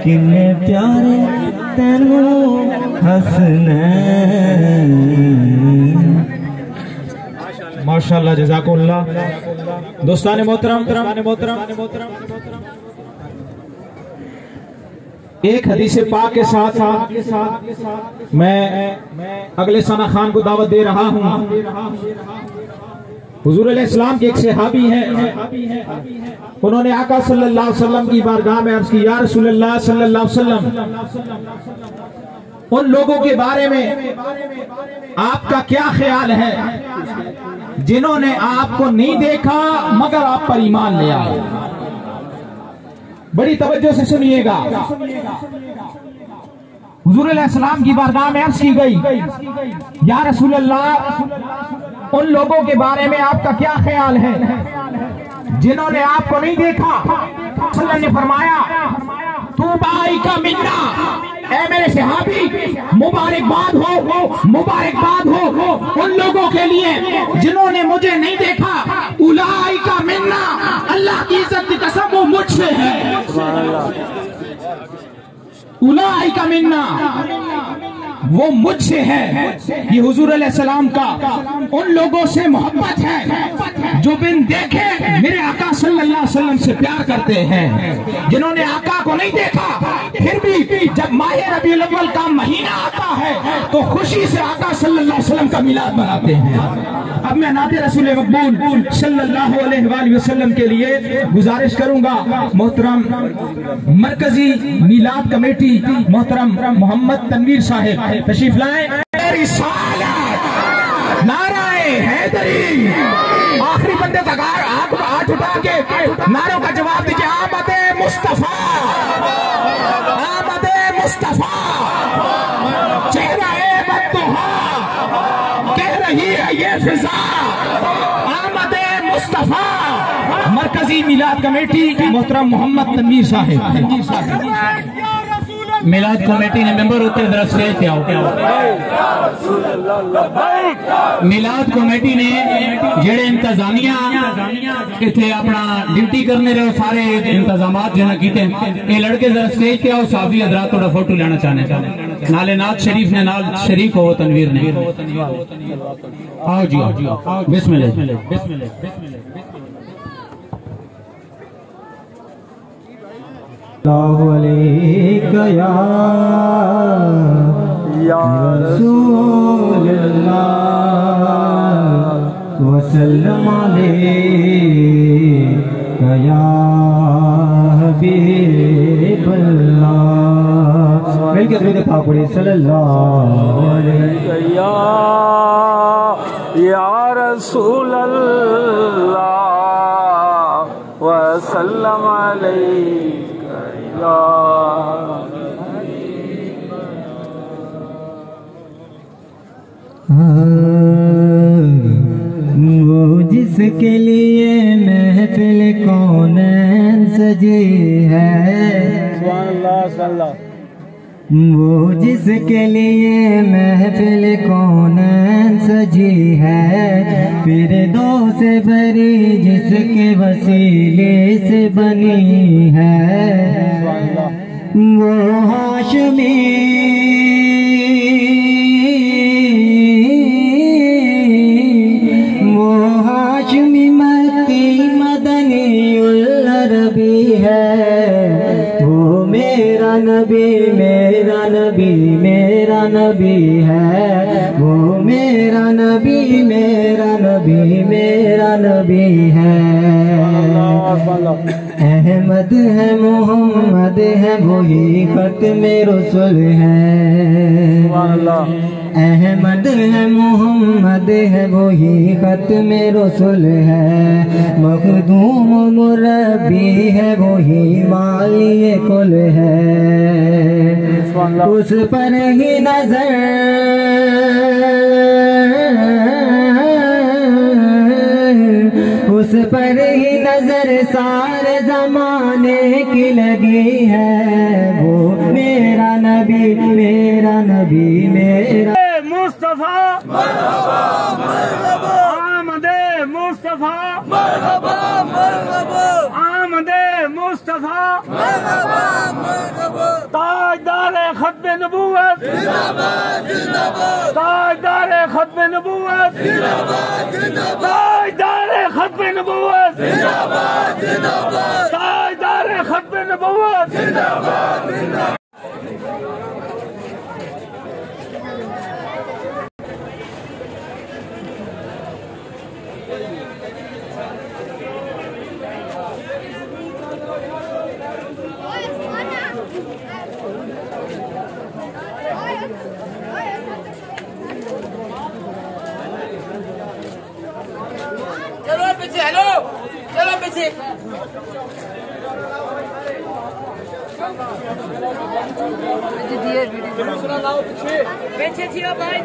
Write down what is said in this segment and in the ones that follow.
کنے پیارے تینوں حسنین ماشاءاللہ جزاک اللہ دوستان محترم ایک حدیث پاک کے ساتھ میں اگلے ثنا خان کو دعوت دے رہا ہوں۔ حضور علیہ السلام کے ایک صحابی ہیں، انہوں نے آقا صلی اللہ علیہ وسلم کی بارگاہ میں عرض کی یا رسول اللہ صلی اللہ علیہ وسلم ان لوگوں کے بارے میں آپ کا کیا خیال ہے جنہوں نے آپ کو نہیں دیکھا مگر آپ پر ایمان لے آئے؟ بڑی توجہ سے سنیے گا۔ حضور علیہ السلام کی بارگاہ میں عرض کی گئی یا رسول اللہ ان لوگوں کے بارے میں آپ کا کیا خیال ہے جنہوں نے آپ کو نہیں دیکھا؟ صلی اللہ علیہ وسلم نے فرمایا تو بائی کا منا، اے میرے صحابی مبارکباد ہو ان لوگوں کے لیے جنہوں نے مجھے نہیں دیکھا۔ اولائی کا منا، اللہ کی عزت کی قسم وہ مجھ سے ہے۔ اولائی کا منا وہ مجھ سے ہے۔ یہ حضور علیہ السلام کا ان لوگوں سے محبت ہے جو بن دیکھے میرے آقا صلی اللہ علیہ وسلم سے پیار کرتے ہیں، جنہوں نے آقا کو نہیں دیکھا پھر بھی جب ماہ ربیع الاول کا مہینہ آتا ہے تو خوشی سے آقا صلی اللہ علیہ وسلم کا میلاد مناتے ہیں۔ اب میں نعت رسول مقبول صلی اللہ علیہ وآلہ وسلم کے لیے گزارش کروں گا محترم مرکزی میلاد کمیٹی محترم محمد تنویر صاحب تشریف لائیں۔ رسالت نعرہ حیدری، آخری بندے تک ہاتھ اٹھا کے نعروں کا جواب دیجئے۔ آمد مصطفیٰ، آمد مصطفیٰ، چہرہ بددعا کہہ رہی ہے یہ فضا، آمد مصطفیٰ۔ مرکزی میلاد کمیٹی محترم محمد تنویر صاحب۔ میلاد کمیٹی نے ممبر ہوتے ذرا سٹیج پہ آؤ۔ میلاد کمیٹی نے جڑے انتظامیہ اتنے اپنا ڈیوٹی کرنے رہے سارے انتظامات جنہ کیتے ہیں، یہ لڑکے ذرا سٹیج پہ آؤ، صحافی حضرات تھوڑا فوٹو لینا چاہنے نالے نات شریف نے نال شریک ہو تنویر نے۔ آؤ جی آؤ، بسم اللہ۔ اللہ علیکہ یا رسول اللہ وسلم علیکہ یا حبیب اللہ۔ مل کے درود پاک پڑھیں صلی اللہ علیہ یا رسول اللہ وسلم علیکہ وہ جس کے لیے محفل کونین سجی ہے، وہ جس کے لیے محفل کونین سجی ہے، فردوس سے بری جس کے وسیلے سے بنی ہے، وہ ہاشمی مکی مدنی العربی ہے، وہ میرا نبی میرا نبی میرا نبی ہے، وہ میرا نبی میرا نبی میرا نبی ہے۔ احمد ہے محمد ہے وہی ختم رسول ہے، احمد ہے محمد ہے وہی ختم رسول ہے، مخدوم مربی ہے وہی والی کل ہے، اس پر ہی نظر اس پر ہی نظر سارے زمانے کی لگی ہے، وہ میرا نبی میرا نبی میرا مصطفیٰ مرحبا مرحبا، آمد مصطفیٰ مرحبا مرحبا، آمد مصطفیٰ مرحبا مرحبا۔ ختم نبوت تاجدار ختم نبوت تاجدار ختم نبوت تاجدار ختم نبوت چلو پیچھے ہیلو چلو پیچھے پیچھے تھیا بھائی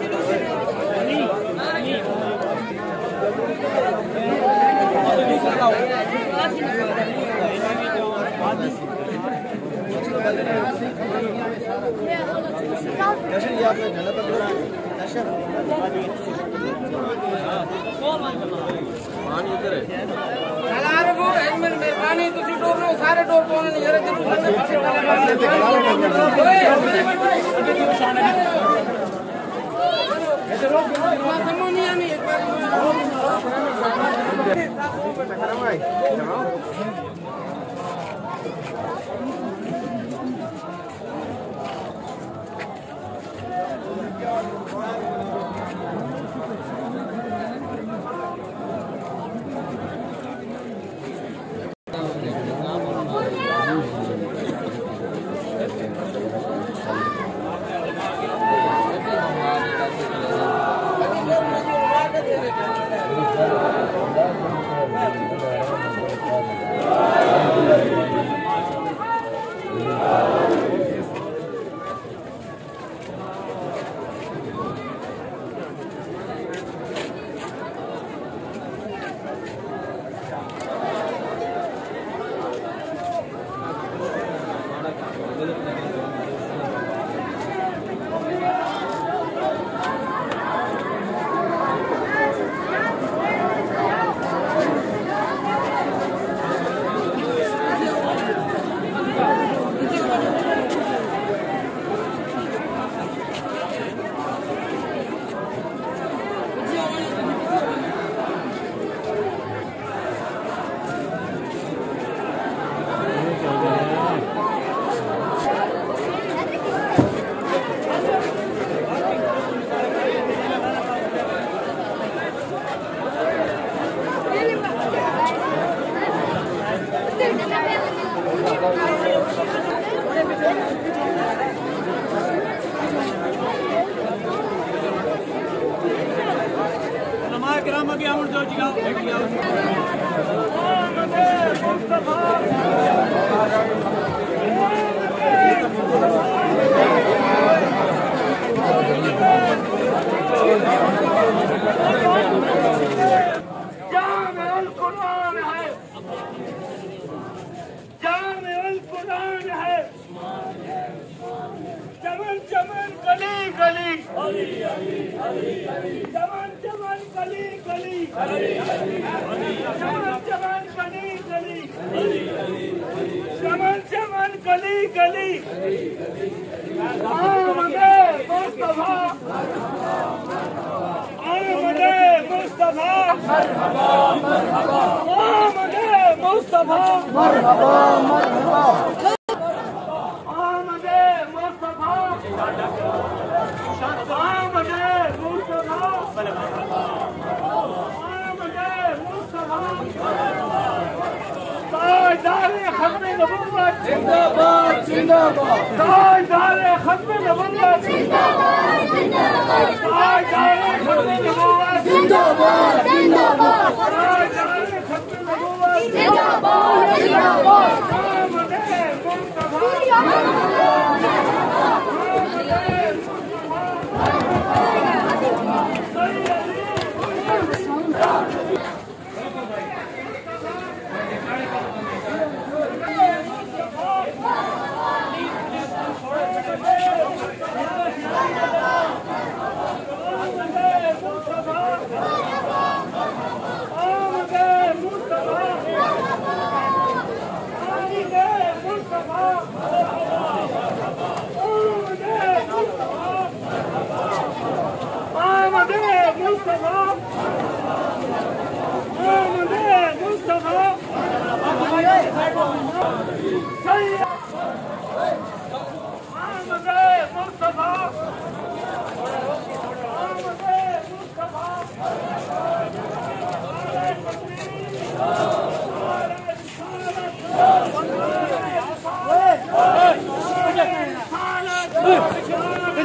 مہربانی تھی ڈور لو سارے ڈور پونے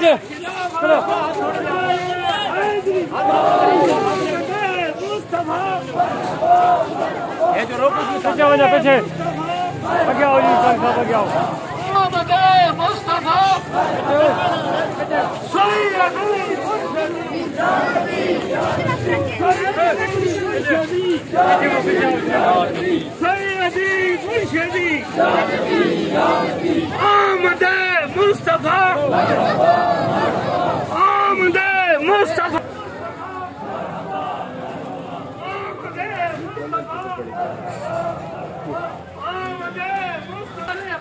پیچھے چلو پیچھے ہو جا پیچھے آگے آؤ جی خان صاحب آگے آؤ آمد مصطفیٰ آمد مصطفیٰ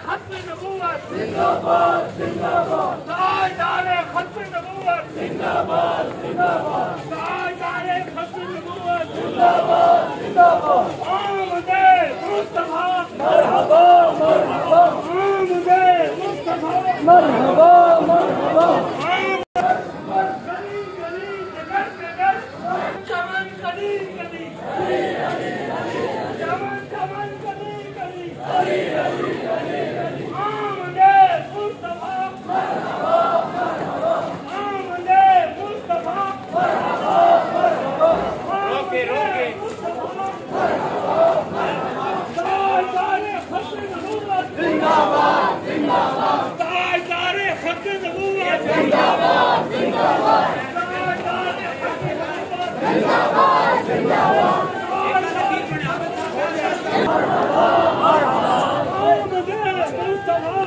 ختم نبوت زندہ باد زندہ باد تاجدار ختم نبوت زندہ باد زندہ باد تاجدار ختم نبوت زندہ باد زندہ باد آمد مصطفیٰ مرحبا مرحبا آمد مصطفیٰ مرحبا مرحبا چمن کلی کلی چمن چمن کلی کلی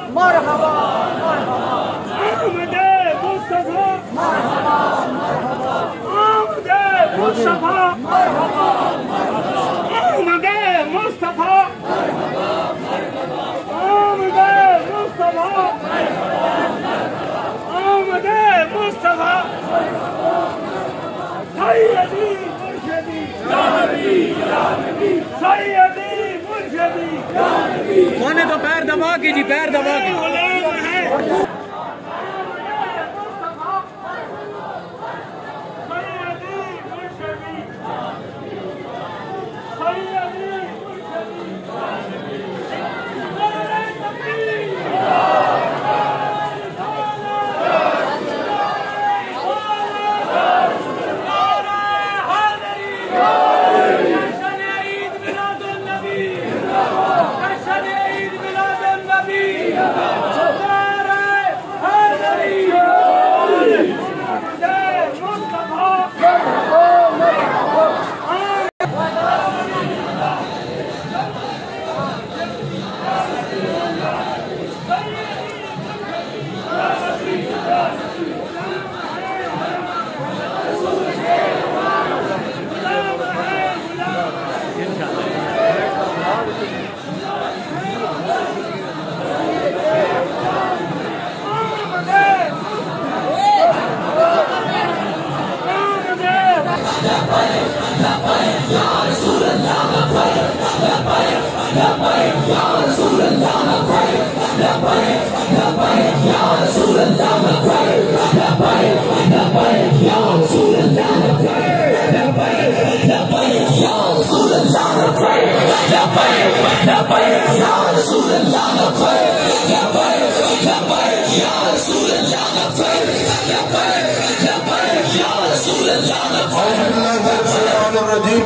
مرحبا آمد مصطفیٰ مرحبا آمد مصطفیٰ مرحبا آمد مصطفیٰ آمد مصطفیٰ آمد مصطفیٰ سیدی مرشدی یا نبی یا نبی سیدی مرشدی یا نبی کونے تو پیر دبا کے جی پیر دبا کے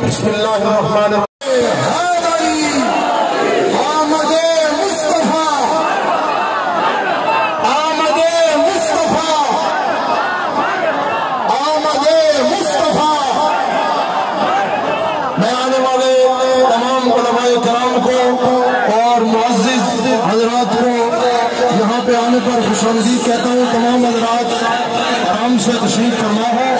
بسم اللہ الرحمن الرحیم آمد مصطفیٰ آمد مصطفیٰ آمد مصطفیٰ میں آنے والے تمام علماء کرام کو اور معزز حضرات کو یہاں پہ آنے پر خوش آمدید کہتا ہوں. تمام حضرات آرام سے تشریف فرما ہے.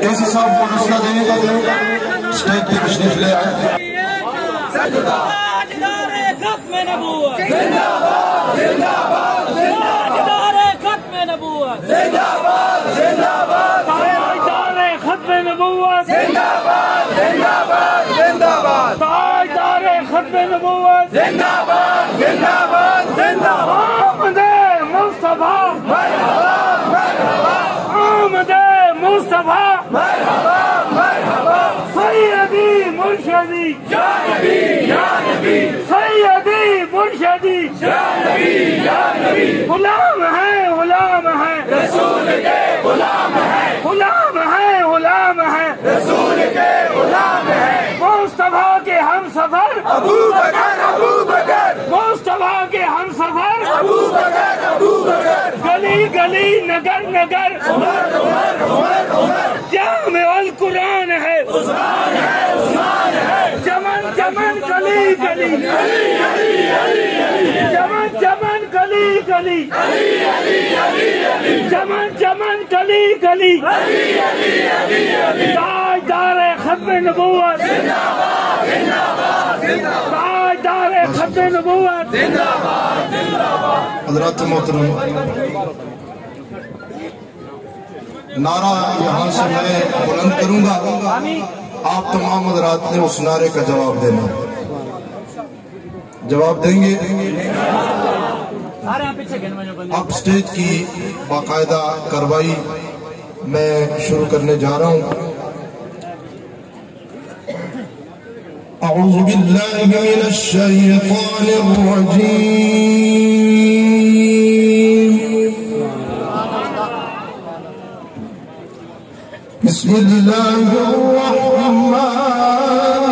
ایسی صاحب کو مسئلہ دینے کا اسٹیج پہ تشریف لے آئے. ختم نبوت زندہ باد زندہ باد تاجدار ختم نبوت زندہ باد زندہ باد تاجدار ختم نبوت زندہ باد زندہ باد زندہ باد تاجدار ختم نبوت زندہ باد زندہ باد زندہ باد آمد مصطفیٰ مرحبا مرحبا آمد مصطفیٰ مرحبا مرحبا سیدی مرشدی یا نبی یا نبی سیدی مرشدی یا نبی یا نبی غلام ہے رسول کے غلام ہے غلام ہے رسول کے غلام ہے مصطفیٰ کے ہم سفر ابو بکر مصطفیٰ کے ہم سفر ابو بکر گلی گلی نگر نگر عمر جامع القرآن ہے عثمان ہے چمن چمن گلی گلی چمن چمن گلی گلی چمن چمن گلی گلی تاجدار ختم نبوت تاجدار ختم نبوت حضرات محترم، نعرہ یہاں سے میں بلند کروں گا، آپ تمام حضرات نے اس نعرے کا جواب دینا. جواب دیں گے؟ اب سٹیج کی باقاعدہ کارروائی میں شروع کرنے جا رہا ہوں. اعوذ باللہ من الشیطان الرجیم، بسم اللہ الرحمن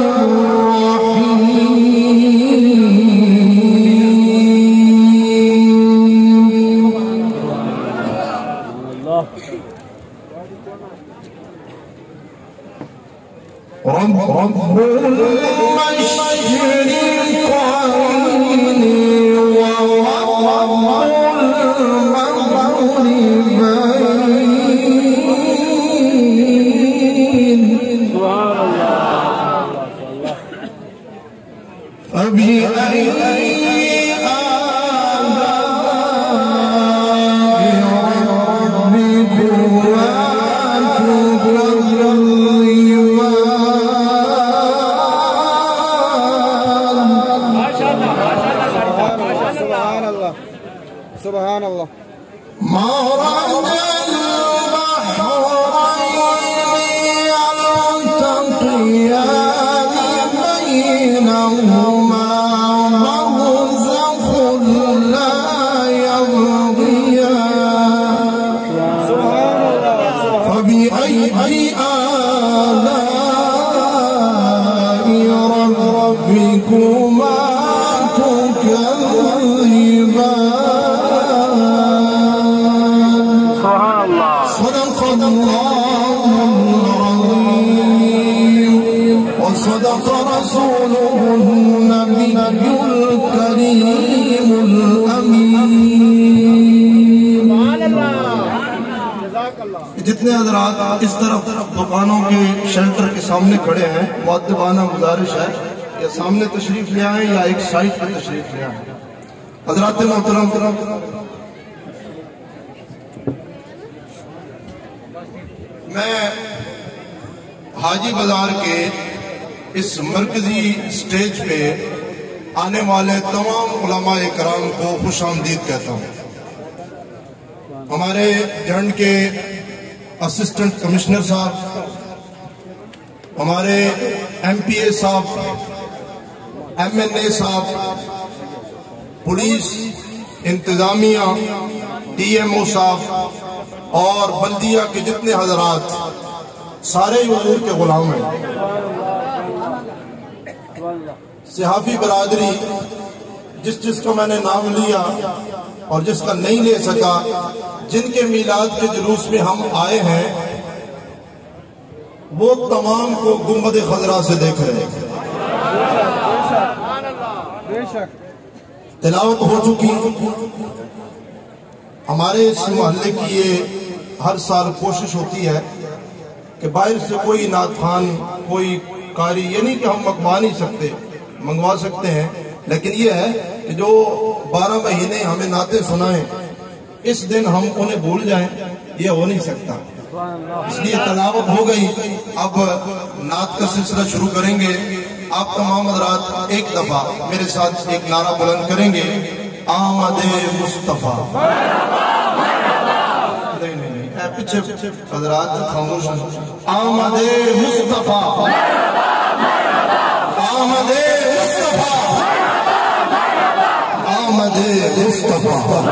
الرحیم. رب المشرقين ورب المغربين فبأي سبحان اللہ. مرج البحرين يلتقيان بينهما برزخ لا يبغيان فبأي آلاء ربكما تكذبان. صدق الله العظيم وصدق رسوله النبي الكريم الأمين. جتنے حضرات اس طرف دکانوں کے شیلٹر کے سامنے کھڑے ہیں، مؤدبانہ گزارش ہے یا سامنے تشریف لے آئیں یا ایک سائٹ پر تشریف لے آئیں. حضرات محترم، میں حاجی بازار کے اس مرکزی سٹیج پہ آنے والے تمام علماء کرام کو خوش آمدید کہتا ہوں. ہمارے جھنڈ کے اسسٹنٹ کمشنر صاحب، ہمارے ایم پی اے صاحب، ایم این اے صاحب، پولیس انتظامیہ، ڈی ایم او صاحب اور بلدیہ کے جتنے حضرات، سارے حضور کے غلام ہیں. صحافی برادری، جس کا میں نے نام لیا اور جس کا نہیں لے سکا، جن کے میلاد کے جلوس میں ہم آئے ہیں، وہ تمام کو گنبد خضرا سے دیکھ رہے ہیں. تلاوت ہو چکی. ہمارے اس محلے کی یہ ہر سال کوشش ہوتی ہے کہ باہر سے کوئی نعت خوان، کوئی قاری، یہ نہیں کہ ہم منگوا نہیں سکتے، منگوا سکتے ہیں، لیکن یہ ہے کہ جو 12 مہینے ہمیں نعتیں سنائیں، اس دن ہم انہیں بھول جائیں، یہ ہو نہیں سکتا. اس لیے تلاوت ہو گئی. اب نعت کا سلسلہ شروع کریں گے. آپ تمام حضرات ایک دفعہ میرے ساتھ ایک نعرہ بلند کریں گے، آمد مصطفیٰ. پیچھے حضرات خاموش ہیں. آمد مصطفیٰ، آمد مصطفیٰ، آمد مصطفیٰ.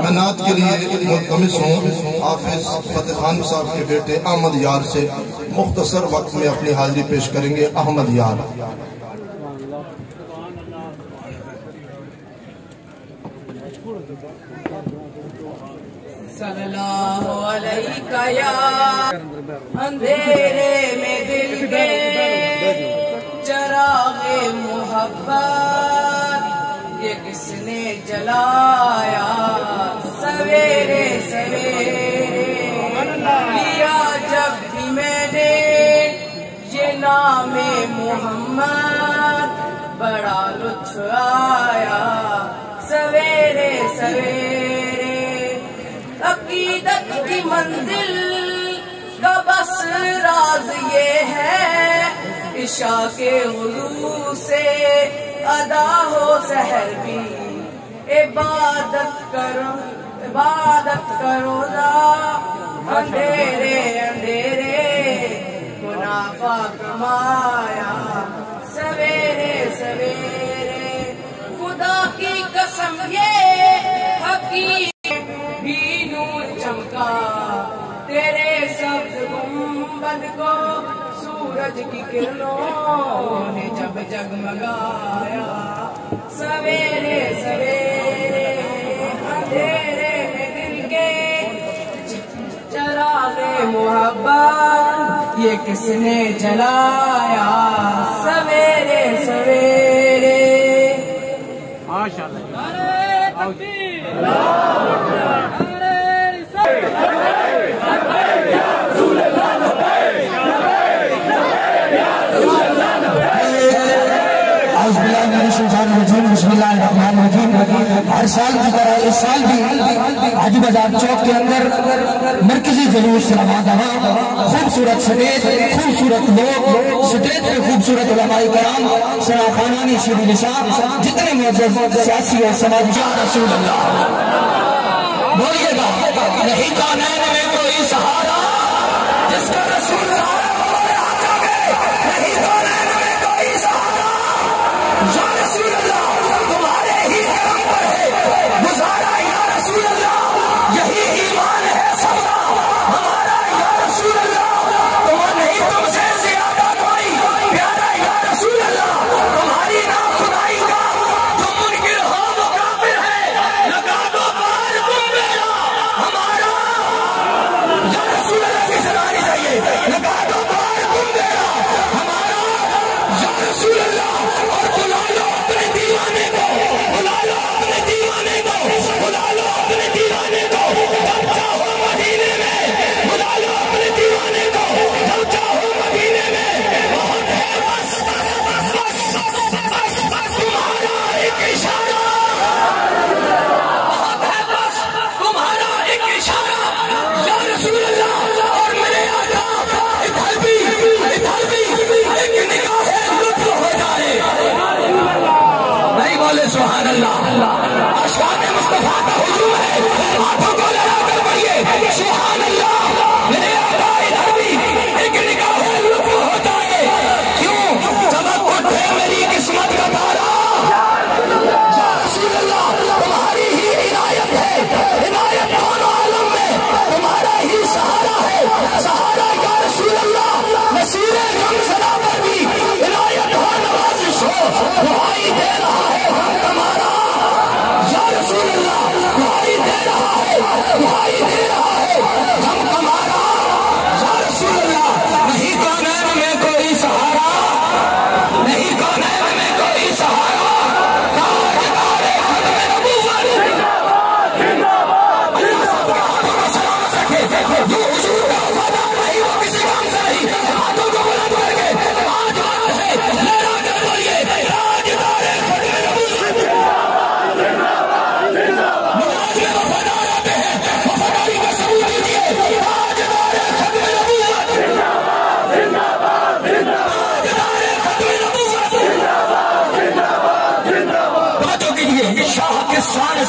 میں نعت کے لیے ملتمس ہوں حافظ فتح خان صاحب کے بیٹے احمد یار سے مختصر وقت میں اپنی حاضری پیش کریں گے. احمد یار. صلی اللہ علیہ یا اندھیرے میں دل کے چراغ محبت یہ کس نے جلایا سویرے سویرے لیا جب بھی میں نے یہ نام محمد بڑا لطف آیا سویرے سویرے. عقیدت کی منزل کا بس راز یہ ہے عشاء کے وضو سے ادا ہو سحر بھی عبادت کرو اندھیرے اندھیرے منافع کمایا سویرے سویرے. خدا کی قسم یہ حقیقت بھی نور چمکا تیرے سبز گنبد کو سورج کی کرنوں نے جب جگمگایا سویرے سویرے اندھیرے میں دل کے چراغ محبت یہ کس نے جلایا سویرے سویرے. ماشاءاللہ. بسم اللہ الرحمن الرحیم. ہر سال کی طرح اس سال بھی حاجی بازار چوک کے اندر مرکزی جلوس رواں خوبصورت سٹیج، خوبصورت لوگ، سٹیج پہ خوبصورت علماء کرام، سراخانانی شیرین نشان، جتنے معزز سیاسی اور سماجی. یا رسول اللہ بولیے گا نہیں کونین میں کوئی سہارا جس کا رسول سہارا ہمارے آقا میں، نہیں کونین میں کوئی سہارا. یا رسول اللہ تمہارے ہی کرم پر ہے گزارا. یا رسول اللہ یہی ایمان ہے سبا ہمارا. یا رسول اللہ تم نہیں تم سے زیادہ کوئی پیارا. یا رسول اللہ تمہاری ناخدائی کا تم منکر ہو وہ کافر ہے. لگا دو پار تم میرا ہمارا. یا رسول اللہ کی سنانی چاہیے.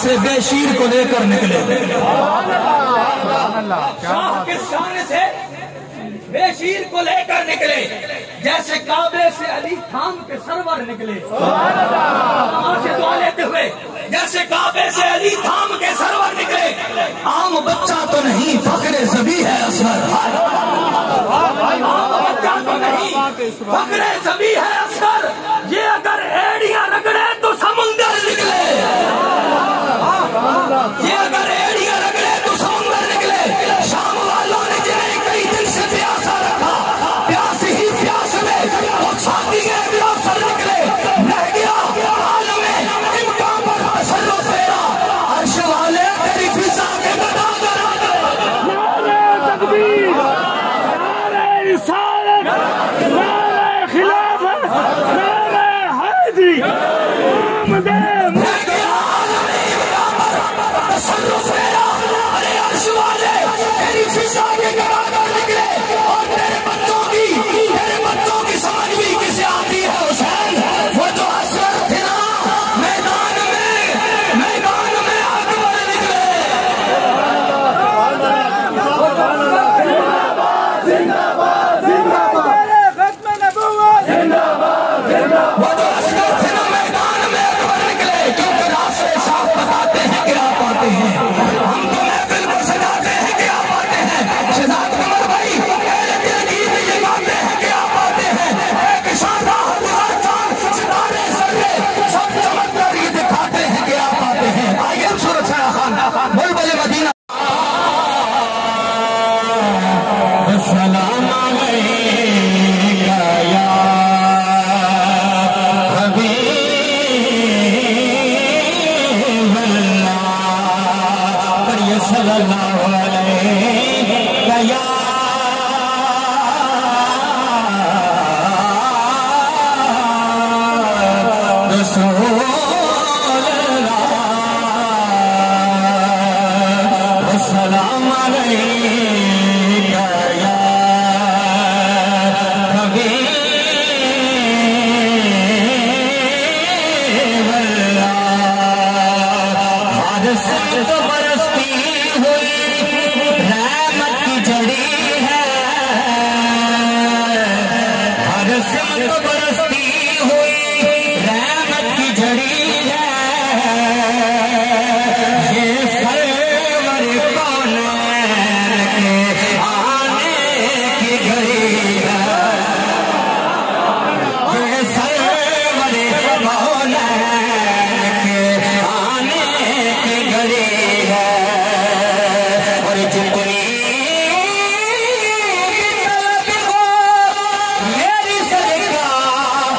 से बेशीर को लेकर निकले। शाह के सामने से बेशीर को लेकर निकले, जैसे काबे से अली थाम के सरवर निकले। से दुआ लेते हुए जैसे काबे से अली थाम के सरवर निकले। आम बच्चा तो नहीं फखरे ज़बी है असगर, आम बच्चा तो नहीं फखरे ज़बी है असगर। ये अगर एड़ियां रगड़े तो समुंदर निकले, ये अगर एड़ियां रगड़े तो समुंदर निकले। शाम वालों ने जिन्हें कई दिन से प्यासा रखा, प्यास ही प्यास में वो छाती के प्यासर निकले। रह गया आलम में इनका पर असर फेरा, अर्श वाले तेरी फिजा के बता नारे तकबीर, नारे रिसालत, नारे खिलाफत, नारे हैदरी, आमद रह गया आलम में इनका पर असर फेरा। अरे अर्श वाले तेरी फिजा के बता निकले। और तेरे बच्चों की समझ भी किसे आती है हुसैन? वो जो असर थे ना मैदान में अकबर निकले। वो जो असर थे ना मैदान में अकबर निकले। क्योंकि रास्ते साफ बताते हैं क्या पाते हैं, हम तो महफिल को सजाते हैं क्या पाते हैं। शहजाद कमर भाई पहले दिल गीत ये गाते हैं क्या पाते हैं। एक शानदार हजार चांद सितारे सर्रे सब चमक कर ये दिखाते हैं क्या पाते हैं। आइए हम सूरज खान बुलबुल मदीना। सलाम अलैका या हबीबल्लाह, करिए सल्लल्लाहु अलैका या रसूलल्लाह। सलाम अलैका या हबीबल्लाह। हर सिमत बरसती हुई रहमत की जड़ी है, हर सिमत बरसती हुई रहमत की जड़ी है। ये सरवर कौनैन के आने की घड़ी है, ये सरवर कौनैन के आने की घड़ी है। और जितनी तलब हो मेरी सरकार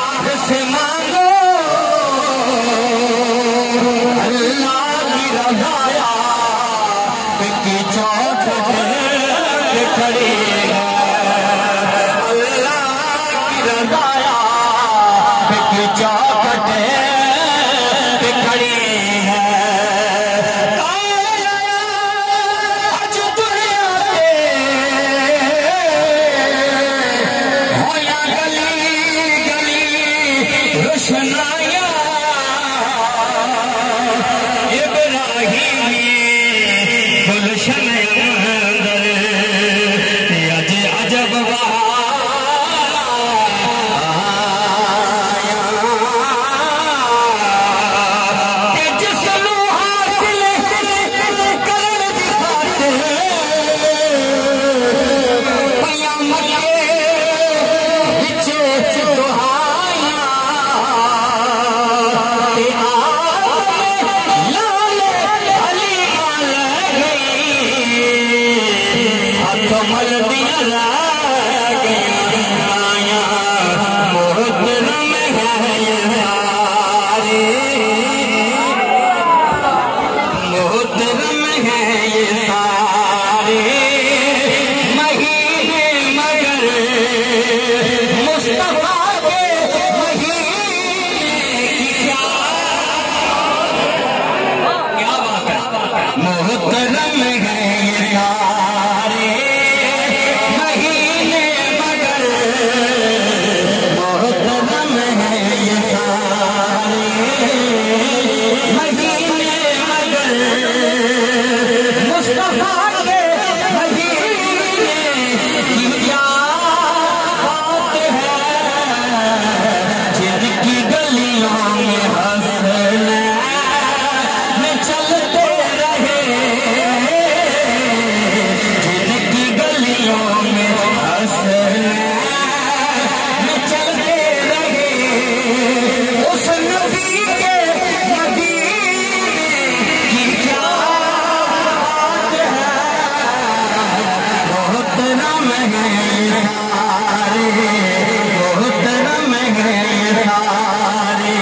मोहतरम है सारे।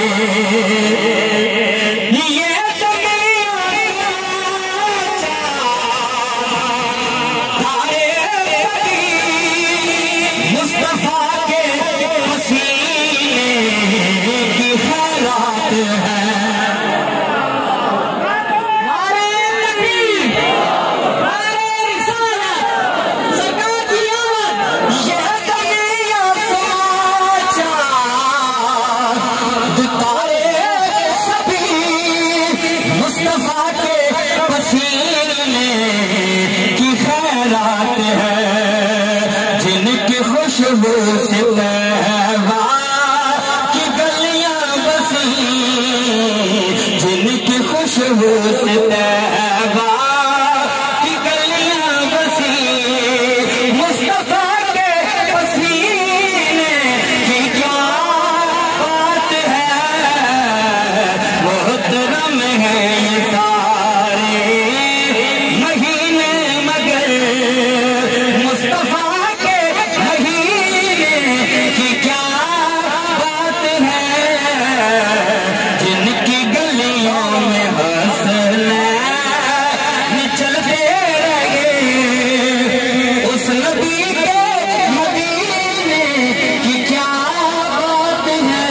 ये मुस्तफा के पसीने की खैरात है। मुस्तफा के पसीने की खैरात है, जिनकी खुशबू से तैबा की गलियां बसी, जिनकी खुशबू से तैबा की गलियां बसी, मुस्तफा के पसीने की क्या बात है। मोहतरम है ये सारे महीने, मगर मुस्तफा के महीने की क्या बात है। जिनकी गलियों में हसनैन चलते रहे, उस नबी के मदीने की क्या बात है।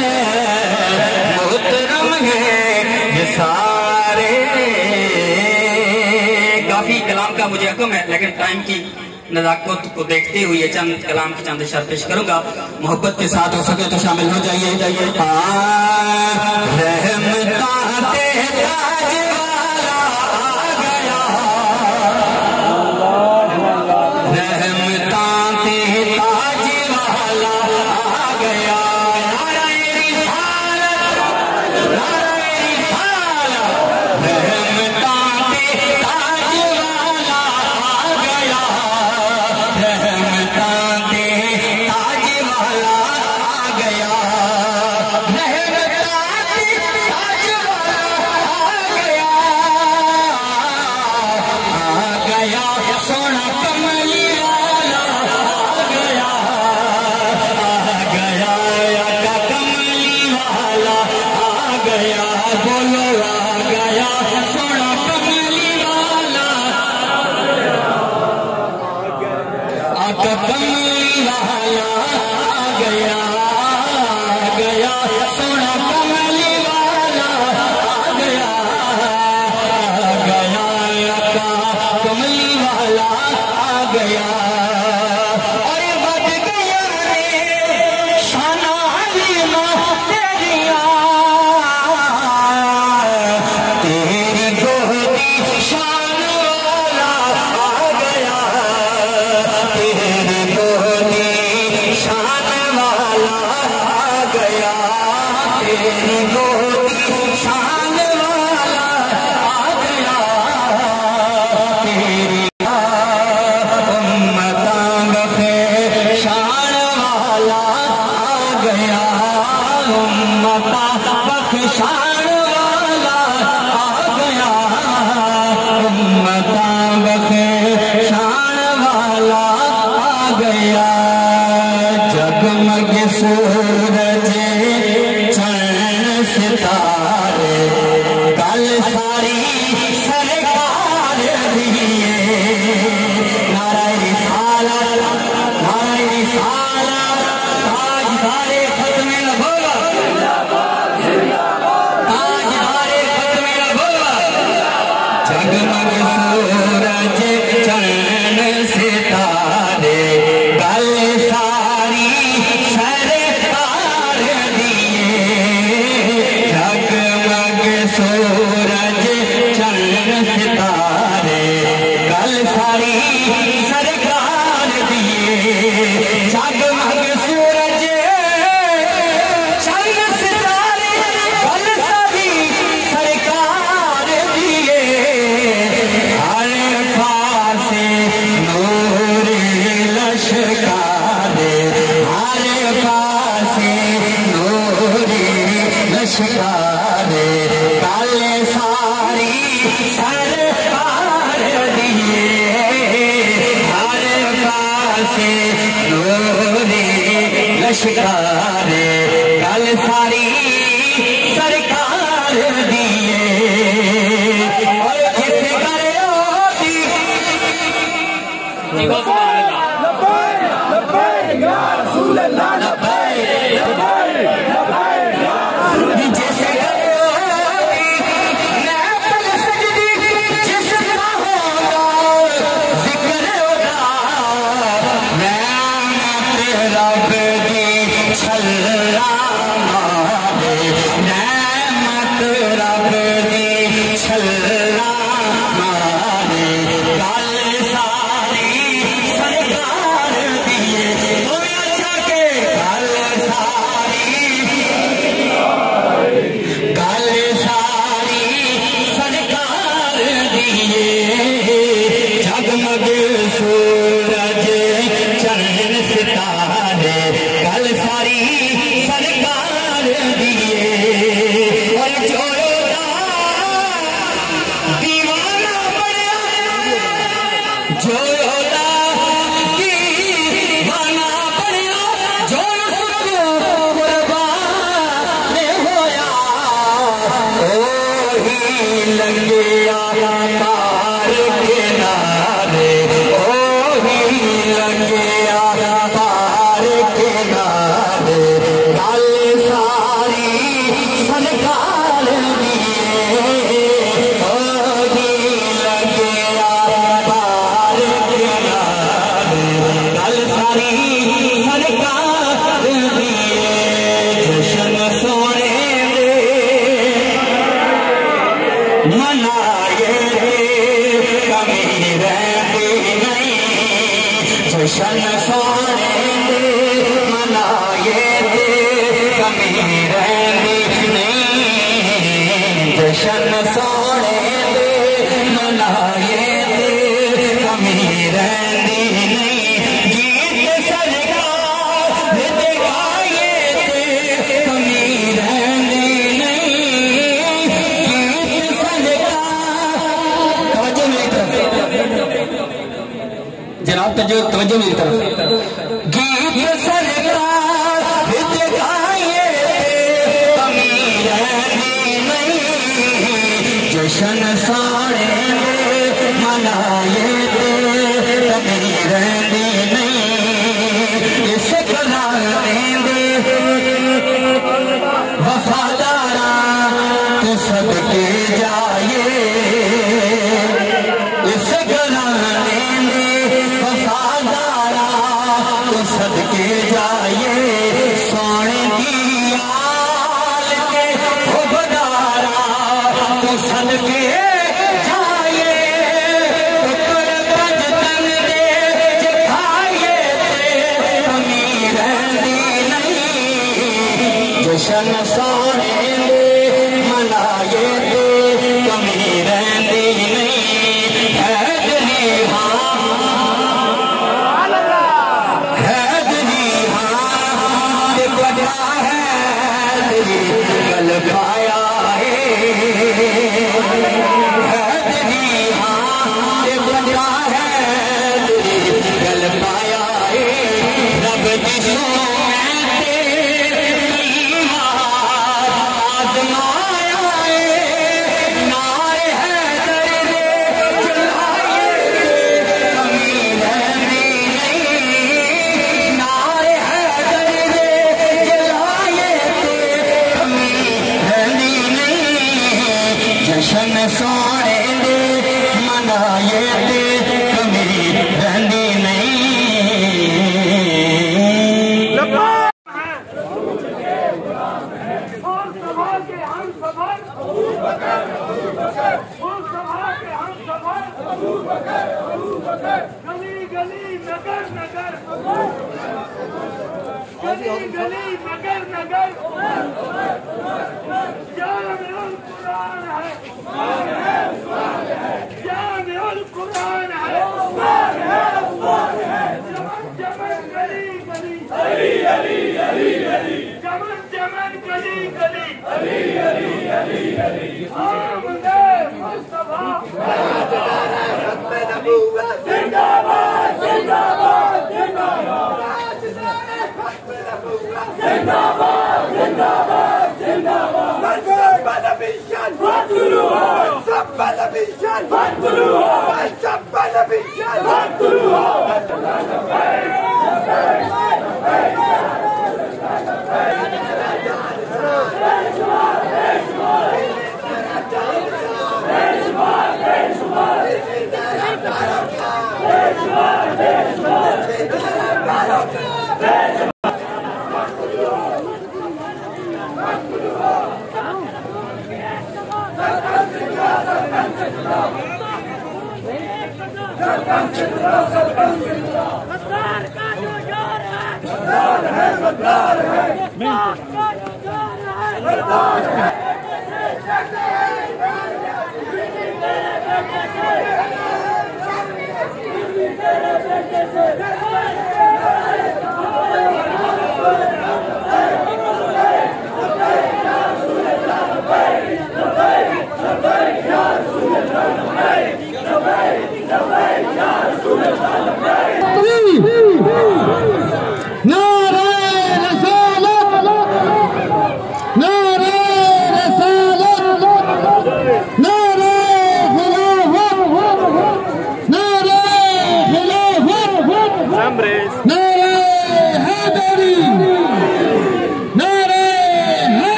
मोहतरम है ये सारे। काफी कलाम का मुझे हक्म है, लेकिन टाइम की नज़ाकत को देखते हुए चंद कलाम की चंद शर्त पेश करूंगा। मोहब्बत के साथ हो सके तो शामिल हो जाइए। रहमताते ताज वाला आ गया, रहमताते ताज वाला आ गया। नाराए रिसालत, नाराए रिसालत, रहमताते ताज वाला आ गया, रहमताते ताज वाला आ गया, रहमताते ताज वाला आ गया, सोना कमली वाला आ गया, आका कमली वाला आ गया। बोलो आ गया सोना कमली वाला, आका कमली वाला आ गया, सोना कमली वाला आ गया, आका कमली वाला आ गया। और बद गया रे शाना हलीमा तेरिया, तेरी गोदी शान वाला आ गया, तेरी गोदी शान वाला आ गया, तेरी गोदी शान वाला आ गया, तेरी उम्मतां बखे शान वाला आ गया, उम्मतां बखे शान वाला आ गया, उम्मतां बखे शान वाला आ गया। जगमग सूरज चंद सितारे, कल सारी सरकार दिए। नाराए रिसालत, नाराए रिसालत, ताजदारे खत्मे नबुव्वत, ताजदारे खत्मे नबुव्वत। जगमग सूरज चंद सितारे, कल सारी सरकार दिए। जगमग सूरज चंद सितारे, कल सारी सरकार दिए। जगमग सूरज चंद सितारे, कल सारी सरकार दिए। हर पासे नूर लश्कारे, हर पासे नूर लश्कारे, कल सारी सरकार दिए। हर पासे नूर शिकारे गल सारी सरकार दिए और किसे करे तवज्जो मेरी तरफ गीत सरकार दिखाए कमी रहनी नहीं जश्न सारे मनाए कमी रहनी नहीं इस कलाने वफादारा तो सबके जाए इस कलाने सदके जाए सोने की आल के खुबदारा तो सदके जाए बजतन दे खाए कमी रहती नहीं जश्न सोने मनाए कमी रहती नहीं है गल पाया गल पाया रब दिसो जश्न सोने दे मनाए दे कमी रहनी नहीं गली गली नगर नगर गली गली नगर नगर जामिउल कुरान है जामिउल कुरान है चमन गली गली अली अली अली अली चमन चमन गली गली अली अली अली अली आमदे मुस्तफा जिंदाबाद जिंदाबाद जिंदाबाद जिंदाबाद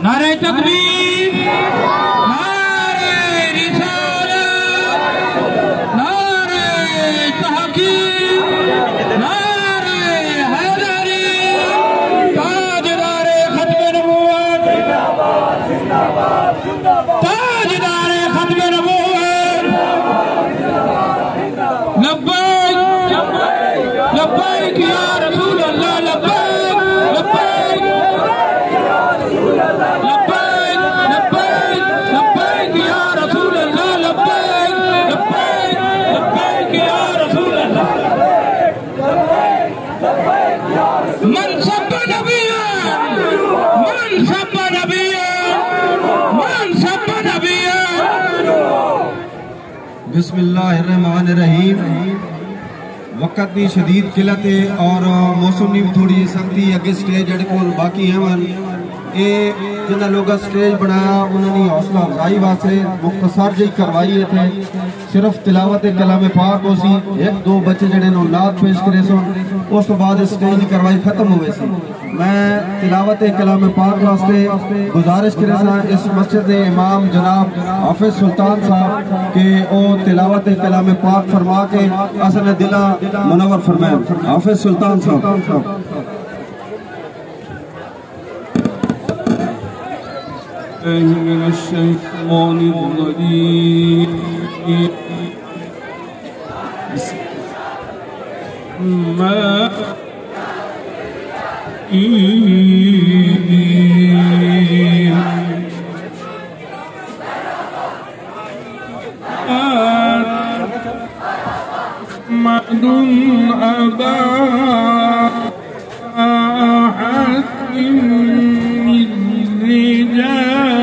नारे तकबीर, नारे रिसालत, नारे तहकीक, नारे हैदरी, ताजदारे खत्मे नबूवत, ताजदारे खत्मे नबूवत, लब्बैक लब्बैक या रसूल अल्लाह, लब्बैक लब्बैक बिस्मिल्लाहिर्रहमानिर्रहीम। वक्त भी शदीद किलत है और मौसम भी थोड़ी सख्ती अगे स्टेज जड़े को बाकी है ये जिन्हें लोग स्टेज बनाया उन्होंने हौसला अफजाई वास्ते मुख्तसर जी करवाई थे। सिर्फ तिलावत कलाम पाक हो सी, एक दो बच्चे जड़े नात पेश करे सुन, उस तो बाद स्टेज की करवाई खत्म हुए सी। मैं तिलावत कलाम पाक वास्ते गुजारिश करे सा इस मस्जिद के इमाम जनाब हाफिज सुल्तान साहब के ओ तिलावत कलाम पाक फरमा के असल दिला मुनव्वर फरमाए। हाफिज सुल्तान साहब। من الشيطان الرجيم محمد أبا أحد من رجالكم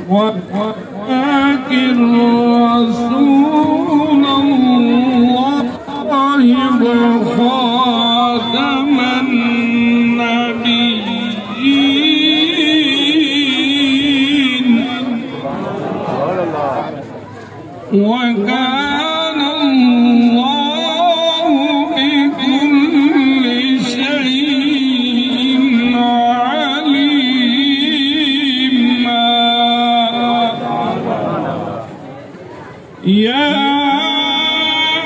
ولكن رسول الله وخاتم النبيين وكان الله بكل شيء عليما يا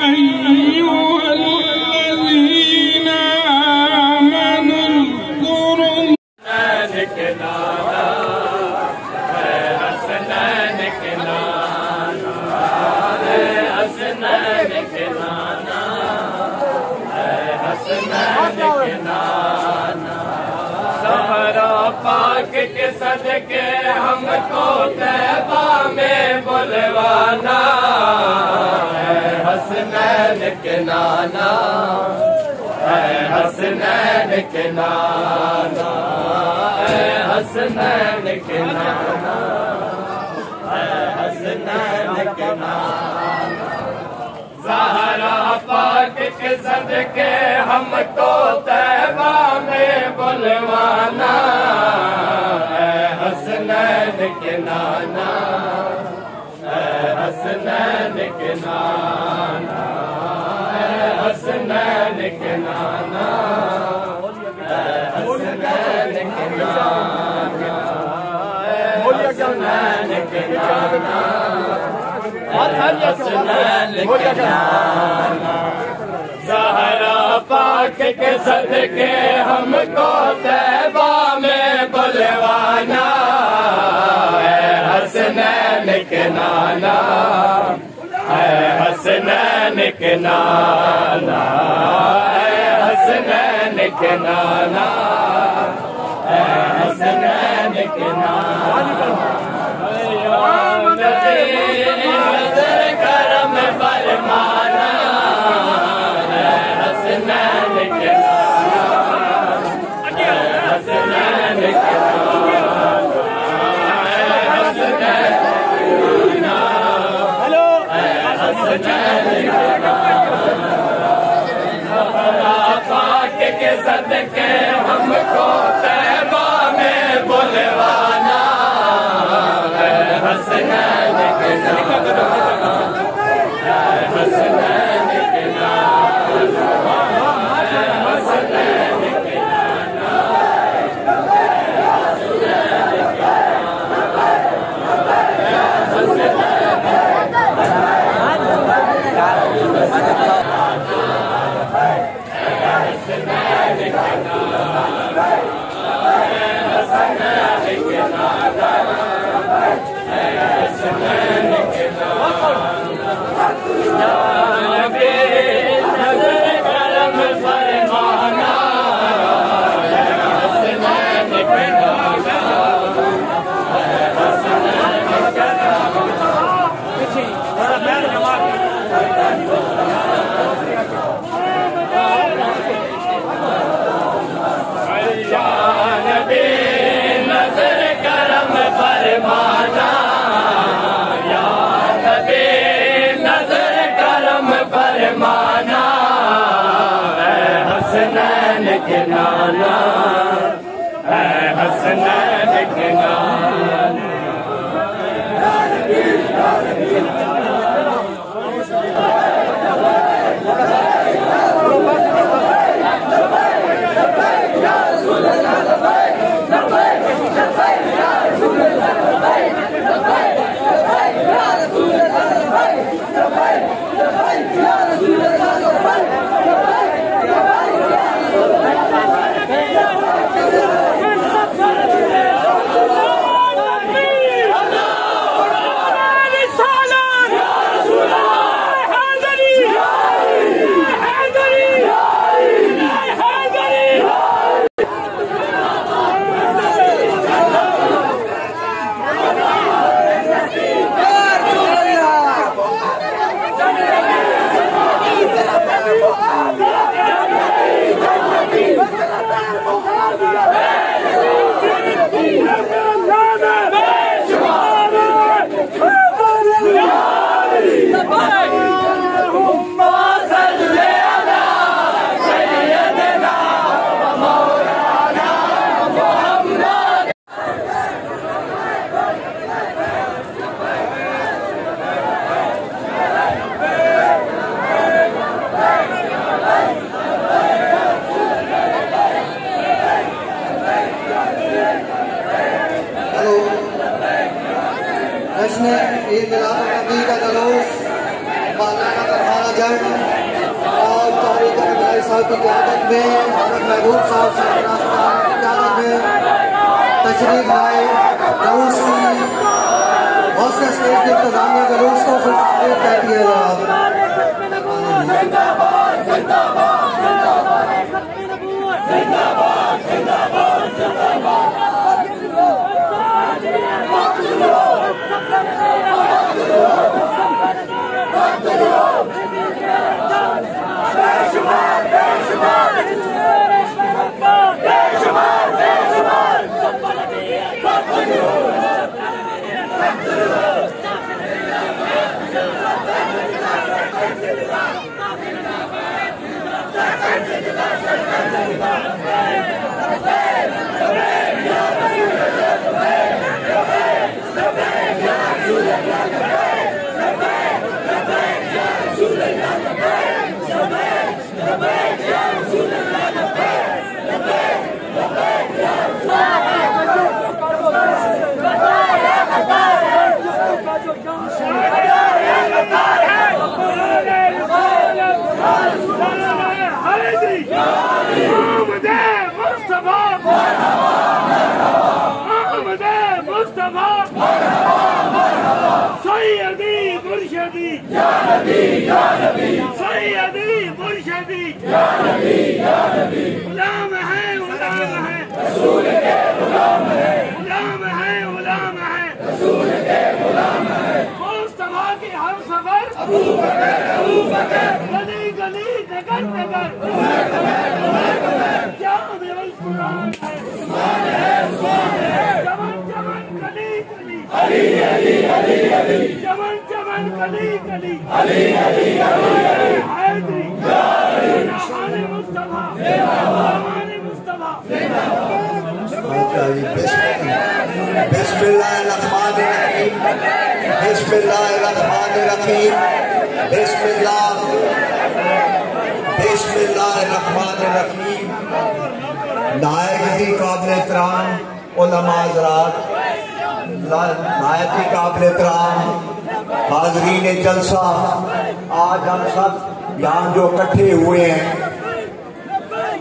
أيها الذين آمنوا اذكروا पाक के सदके हमको तैबा में बुलवाना है, हसनैन के नाना حسنین کے نانا حسنین کے نانا حسنین کے نانا زہرا پاک کے صدقے ہم کو طیبہ میں بلوانا حسنین کے نانا حسنین کے نانا حسنین کے نانا حسنین کے نانا حسنین کے نانا حسنین کے نانا زہرا پاک کے صدقے ہم کو طیبہ میں بلوانا حسنین کے نانا حسنین کے نانا حسنین کے نانا حسنین کے نانا نظر کرم فرمانا حسنین کے نانا حسنین کے نانا پاک کے صدقے ہم کو طیبہ میں بلوانا حسنین کے نانا حسنین کے نانا حسنین کے نانا حسنین کے نانا حسنین کے نانا عید میلاد النبی کا جلوس مولانا فرحانہ جنگ اور تاریخ ربیعی صاحب کی قیادت میں حضرت محبوب صاحب کی قیادت میں تشریف لائے جلوس کی بہت سے اسٹیج کے انتظامیہ جلوس کو خوش کہتی ہے زندہ باد زندہ باد زندہ باد زندہ باد زندہ باد زندہ باد بے شمار या नबी या नबी सैयदी मुर्शिदी या नबी या नबी गुलाम है रसूल के गुलाम है गुलाम है रसूल के गुलाम है मुस्तफा की हर सफर अबू बकर गली गली नगर नगर क्या मेरा कुरान है चमन चमन गली गली अली अली अली अली चमन चमन गली गली अली अली अली हैदरी हमारे मुस्तफा हमारे मुस्तफा बिस्मिल्लाहिर्रहमानिर्रहीम बिस्मिल्लाहिर्रहमानिर्रहीम बिस्मिल्लाहिर्रहमानिर्रहीम। नायक की काबिल एहतराम उलमा हज़रात, नायक की काबिल एहतराम हाज़रीन जलसा, आज हम सब यहाँ जो इकट्ठे हुए हैं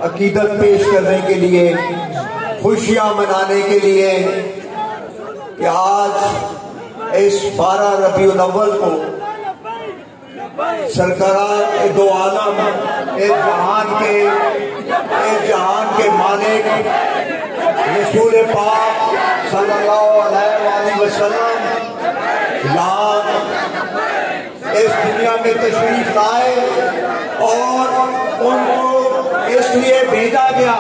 अकीदत पेश करने के लिए, खुशियाँ मनाने के लिए कि आज इस 12 रबीउल अव्वल को सरकार दो आलम एक जहान के मालिक रसूल पाक सल्लल्लाहु अलैहि वसल्लम यहाँ इस दुनिया में तशरीफ लाए और उनको इसलिए भेजा गया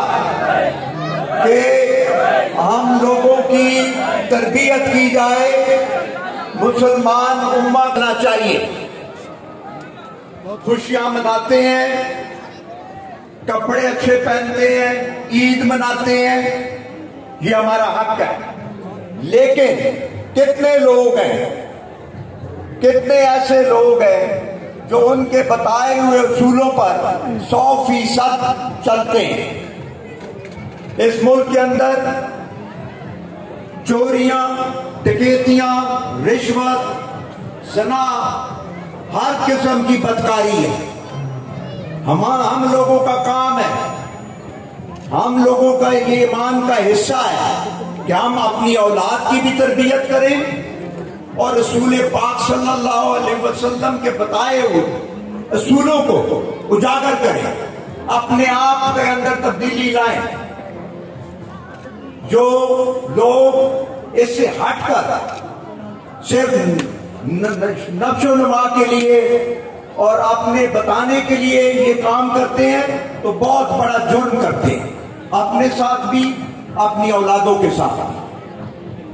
कि हम लोगों की तरबियत की जाए, मुसलमान उम्मा करना चाहिए। खुशियां मनाते हैं, कपड़े अच्छे पहनते हैं, ईद मनाते हैं, ये हमारा हक है। लेकिन कितने लोग हैं, कितने ऐसे लोग हैं जो उनके बताए हुए उसूलों पर 100% चलते हैं। इस मुल्क के अंदर चोरियां, डकैतियां, रिश्वत, ज़ना, हर किस्म की बदकारी है। हम लोगों का काम है, हम लोगों का ये ईमान का हिस्सा है कि हम अपनी औलाद की भी तरबियत करें और रसूल पाक सल्लल्लाहु अलैहि वसल्लम के बताए हुए असूलों को उजागर करें, अपने आप के अंदर तब्दीली लाएं। जो लोग इससे हटकर सिर्फ नक्शो नुमा के लिए और अपने बताने के लिए ये काम करते हैं तो बहुत बड़ा जुर्म करते हैं, अपने साथ भी अपनी औलादों के साथ।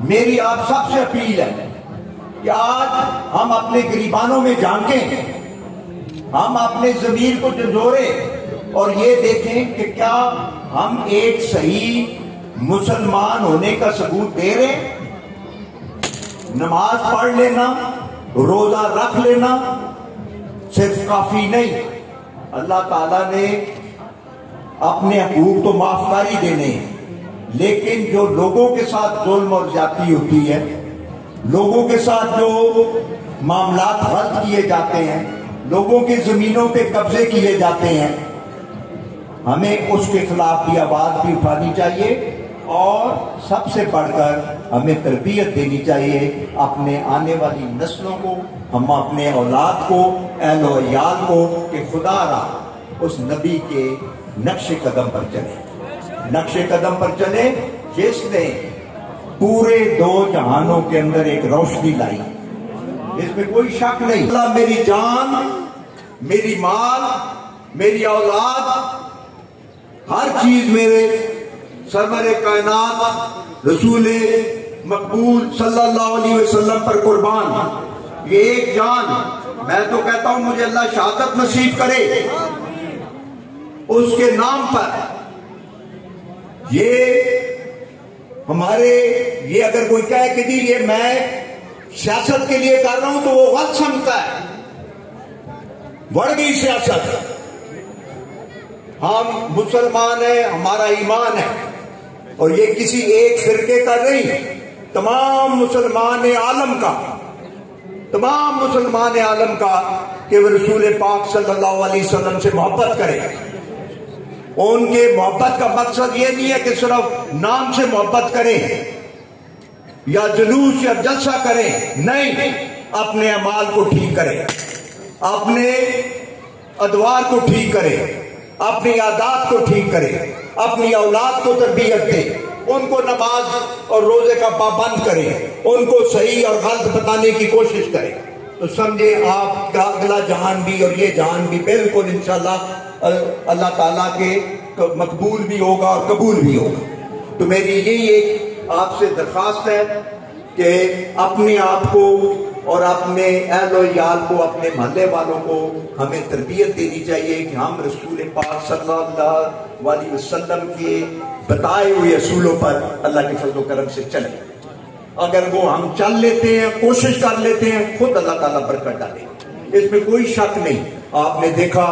मेरी आप सबसे अपील है कि आज हम अपने गरीबानों में झांकें, हम अपने ज़मीर को झंझोरें और ये देखें कि क्या हम एक सही मुसलमान होने का सबूत दे रहे हैं। नमाज पढ़ लेना, रोजा रख लेना सिर्फ काफी नहीं। अल्लाह ताला ने अपने हकूक तो माफ कर ही देने हैं, लेकिन जो लोगों के साथ जुल्म और ज्यादती होती है, लोगों के साथ जो मामलात गलत किए जाते हैं, लोगों की जमीनों पे कब्जे किए जाते हैं, हमें उसके खिलाफ भी आवाज भी उठानी चाहिए और सबसे बढ़कर हमें तरबियत देनी चाहिए अपने आने वाली नस्लों को, हम अपने औलाद को, अहल व अयाल को कि खुदा रा उस नबी के नक्शे कदम पर चले, नक्शे कदम पर चले जिसने पूरे दो जहानों के अंदर एक रोशनी लाई, इसमें कोई शक नहीं। अल्लाह मेरी जान, मेरी माल, मेरी औलाद, हर चीज मेरे सरवरे कायनात रसूल मकबूल सल्लल्लाहु अलैहि वसल्लम पर कुर्बान। ये एक जान, मैं तो कहता हूं मुझे अल्लाह शहादत नसीब करे उसके नाम पर। ये हमारे ये अगर कोई कहे कि जी ये मैं सियासत के लिए कर रहा हूं तो वो गलत समझता है। बढ़ गई सियासत, हम मुसलमान हैं, हमारा ईमान है और ये किसी एक फिरके का नहीं, तमाम मुसलमान आलम का, तमाम मुसलमान आलम का कि वो रसूल पाक सल्लल्लाहु अलैहि वसल्लम से मोहब्बत करें। उनके मोहब्बत का मकसद ये नहीं है कि सिर्फ नाम से मोहब्बत करें या जुलूस या जलसा करें, नहीं, अपने अमाल को ठीक करें। अपने अदवार को ठीक करे, अपनी आदात को ठीक करे, अपनी औलाद को तरबियत दे, उनको नमाज और रोजे का पाबंद करे, उनको सही और गलत बताने की कोशिश करे, तो समझे आपका अगला जहान भी और ये जहान भी बिल्कुल इंशाल्लाह अल्लाह ताला के मकबूल भी होगा और कबूल भी होगा। तो मेरी यही एक आपसे दरख्वास्त है कि अपने आप को और अपने अहल याल को, अपने महल्ले वालों को हमें तरबियत देनी चाहिए कि हम रसूल पाक सल्लल्लाहु अलैहि वसल्लम के बताए हुए असूलों पर अल्लाह के फजल करम से चलें। अगर वो हम चल लेते हैं, कोशिश कर लेते हैं, खुद अल्लाह ताला बरकत डाले, इसमें कोई शक नहीं। आपने देखा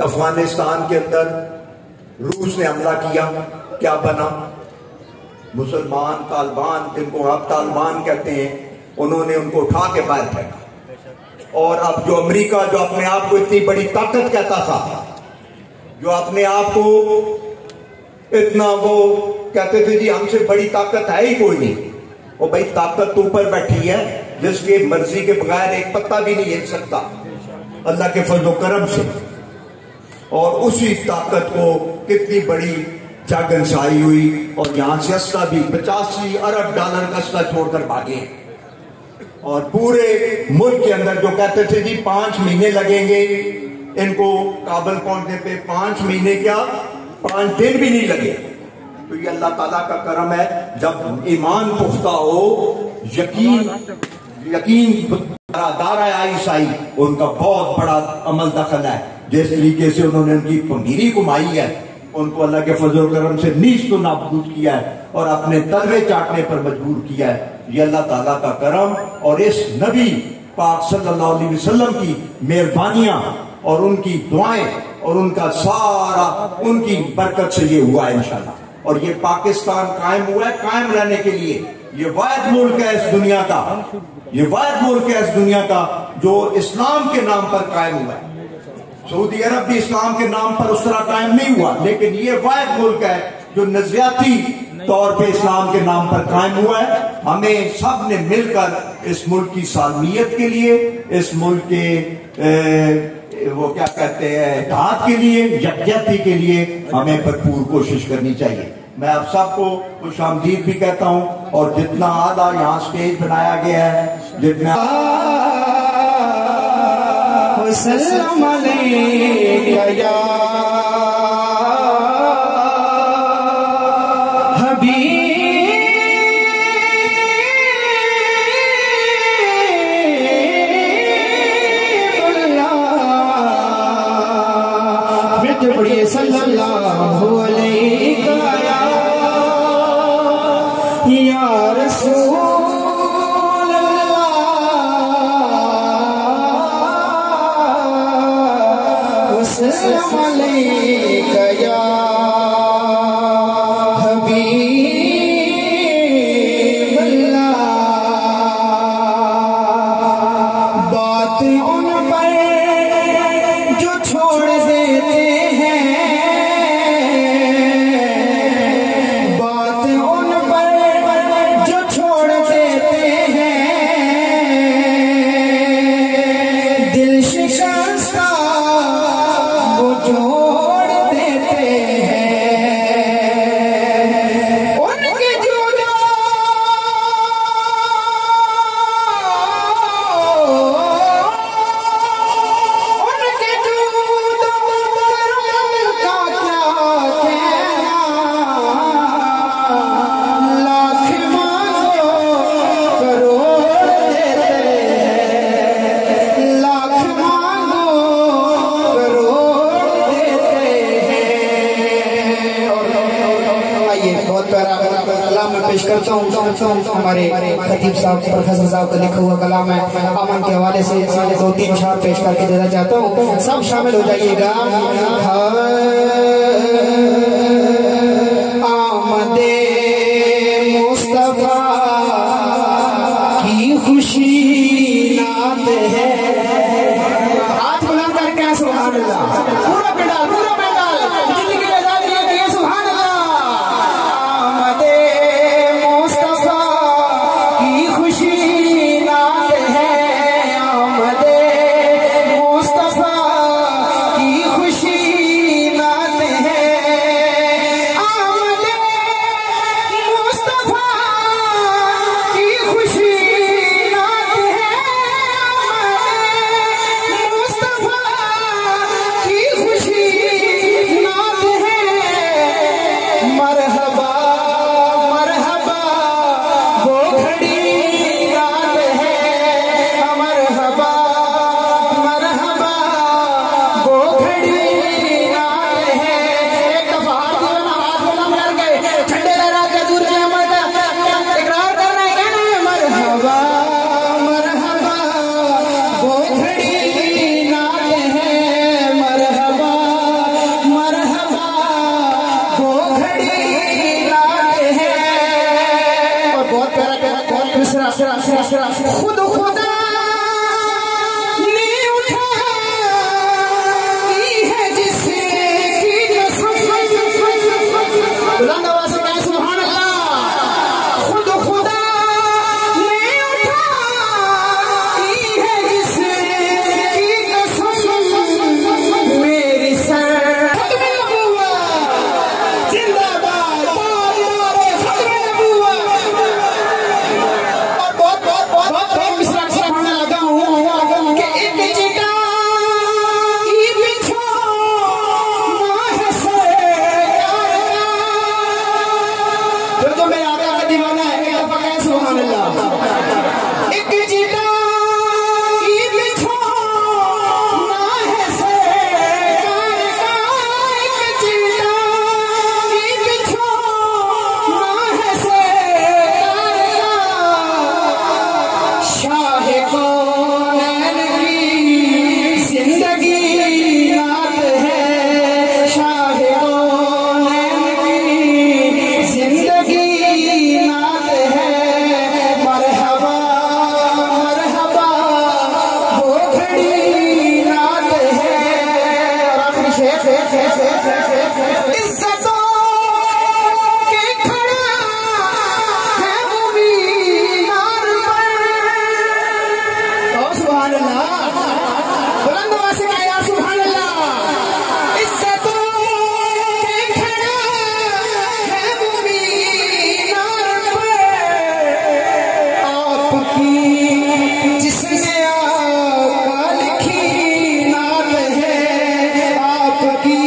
अफगानिस्तान के अंदर रूस ने हमला किया, क्या बना? मुसलमान तालिबान, जिनको आप तालिबान कहते हैं, उन्होंने उनको उठा के बाहर फेंका। और अब जो अमेरिका, जो अपने आप को इतनी बड़ी ताकत कहता था, जो अपने आप को इतना वो कहते थे जी हमसे बड़ी ताकत है ही कोई नहीं, वो भाई ताकत तो ऊपर बैठी है जिसके मर्जी के बगैर एक पत्ता भी नहीं हिल सकता अल्लाह के फजल करम से। और उसी ताकत को कितनी बड़ी जागनसाई हुई और यहां से असला भी $85 अरब का असला छोड़कर भागे। और पूरे मुल्क के अंदर जो कहते थे जी 5 महीने लगेंगे इनको काबल पहुंचने पे, 5 महीने क्या 5 दिन भी नहीं लगे। तो ये अल्लाह ताला का करम है, जब ईमान पुख्ता हो, यकीन दारा ईसाई उनका बहुत बड़ा अमल दखल है। जिस तरीके से उन्होंने उनकी पंगीरी घुमाई है, उनको अल्लाह के फजल करम से नीच तो नाबूद किया है और अपने तलवे चाटने पर मजबूर किया है। ये अल्लाह ताला का करम और इस नबी पाक सल्लल्लाहु अलैहि वसल्लम की मेहरबानियां और उनकी दुआएं और उनका सारा उनकी बरकत से ये हुआ है इंशाल्लाह। और ये पाकिस्तान कायम हुआ है कायम रहने के लिए। ये वाहिद मुल्क है इस दुनिया का, ये वाहिद मुल्क है इस दुनिया का जो इस्लाम के नाम पर कायम हुआ है। सऊदी अरब भी इस्लाम के नाम पर उस तरह कायम नहीं हुआ, लेकिन ये वाहिद मुल्क है जो नजरियाती तौर पे इस्लाम के नाम पर कायम हुआ है। हमें सब ने मिलकर इस मुल्क की सालमियत के लिए, इस मुल्क के वो क्या कहते हैं इत्तेहाद के लिए, यकजहती के लिए हमें भरपूर कोशिश करनी चाहिए। मैं आप सबको खुशामदीद भी कहता हूँ और जितना आला यहाँ स्टेज बनाया गया है, जितना सल्लम अलैका या सल्लल्लाहु अलैका या रसूल अल्लाह, सल्लम अलैका या हबीब अल्लाह। बात उन पर जो छोड़ देते हैं, पेश करता हूँ हमारे खतीब साहब प्रोफेसर साहब का लिखा हुआ कलाम है। अमन के हवाले से 2-3 शार पेश करके देना चाहता हूँ, सब शामिल हो जाइएगा। आमदे मुस्तफा की खुशी नात है, हाथ बुलंद करके सुभान अल्लाह, पूरा पेंडाल जिंदगी ले जाइए कि सुभान अल्लाह। आमदे मुस्तफा की खुशी नात है, आमदे तो मेरे आका का दीवाना है, एक दफा कहे सुभान अल्लाह। एक जीता की बिछोना है सरकार का, एक जीता की बिछोना है सरकार का, शाह कौनैन की जिंदगी नात है, शाह कौनैन की जिंदगी नात है, मरहबा मरहबा वो घड़ी नात है। और आखिरी शेर, इज्जतों के खड़ा है वो मीनार पर। ओ सुभान अल्लाह, बुलंद आवाज से कहा या सुभान अल्लाह। इज्जतों के खड़ा है वो मीनार पर, आपकी जिसने आका लिखी नात है, आपकी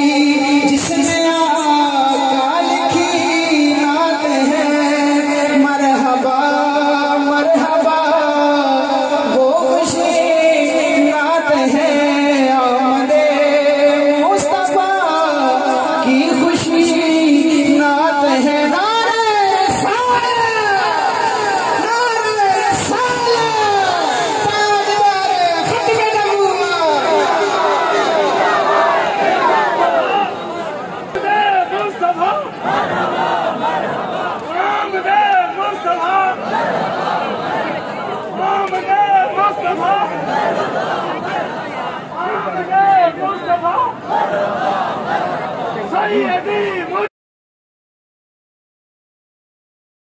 जिसने आका लिखी नात है, मरहबा मरहबा वो खुशी नात है, आमदे मुस्तफा की खुशी नात है। नारे रिसालत, नारे रिसालत, ताजदार खत्म नबूवत। मुस्तफा मोहम्मद मुस्तफा मोहम्मद मुस्तफा मोहम्मद मुस्तफा सैयदी